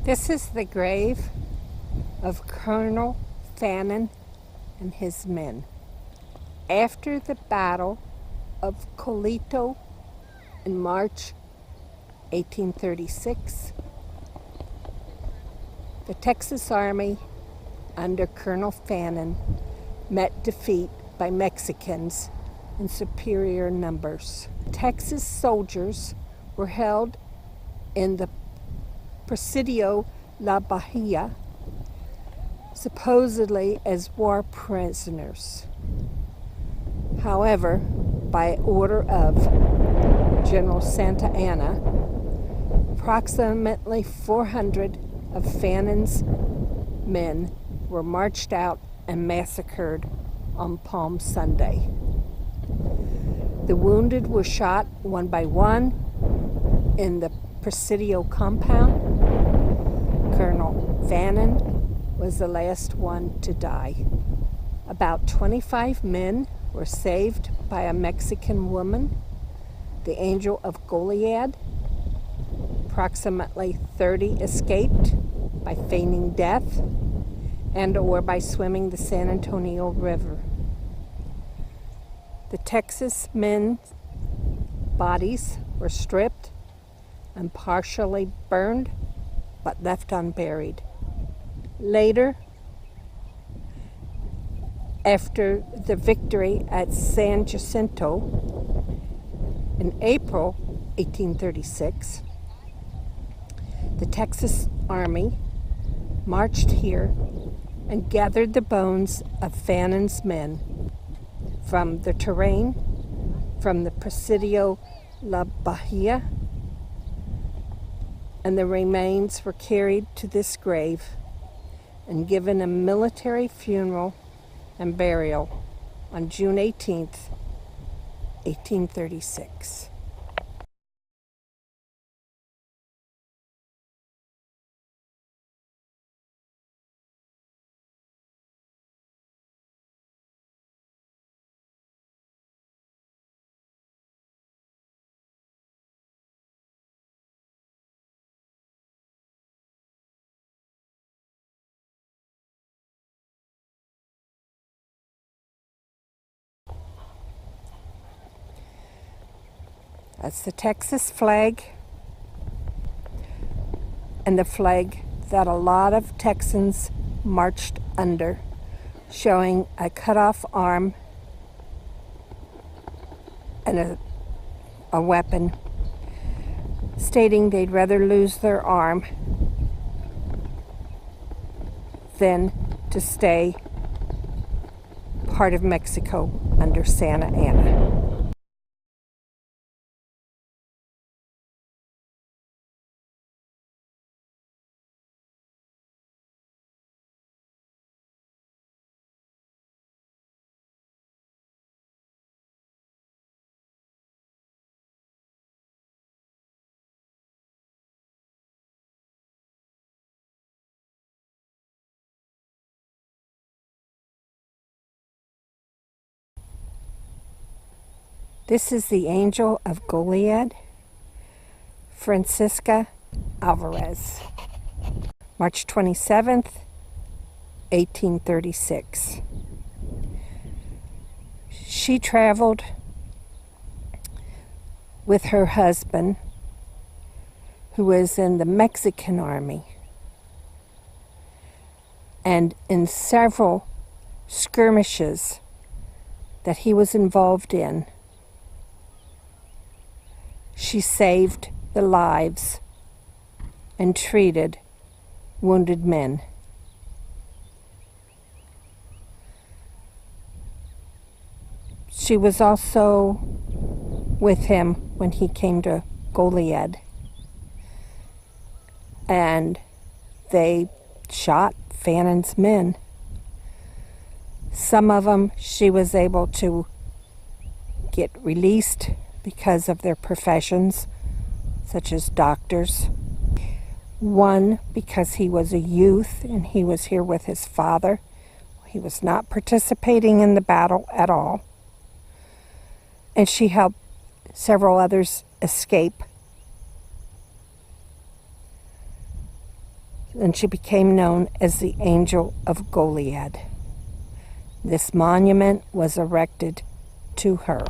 This is the grave of Colonel Fannin and his men. After the Battle of Goliad in March 1836, the Texas Army under Colonel Fannin met defeat by Mexicans in superior numbers. Texas soldiers were held in the Presidio La Bahia, supposedly as war prisoners. However, by order of General Santa Anna, approximately 400 of Fannin's men were marched out and massacred on Palm Sunday. The wounded were shot one by one in the Presidio compound. Colonel Fannin was the last one to die. About 25 men were saved by a Mexican woman, the Angel of Goliad. Approximately 30 escaped by feigning death and or by swimming the San Antonio River. The Texas men's bodies were stripped and partially burned, but left unburied. Later, after the victory at San Jacinto in April 1836, the Texas Army marched here and gathered the bones of Fannin's men from the terrain from the Presidio La Bahia, and the remains were carried to this grave and given a military funeral and burial on June 18th, 1836. That's the Texas flag, and the flag that a lot of Texans marched under, showing a cut-off arm and a weapon, stating they'd rather lose their arm than to stay part of Mexico under Santa Anna. This is the Angel of Goliad, Francisca Alvarez, March 27th, 1836. She traveled with her husband, who was in the Mexican Army, and in several skirmishes that he was involved in, she saved the lives and treated wounded men. She was also with him when he came to Goliad, and they shot Fannin's men. Some of them she was able to get released because of their professions, such as doctors. One, because he was a youth and he was here with his father. He was not participating in the battle at all. And she helped several others escape. and she became known as the Angel of Goliad. This monument was erected to her.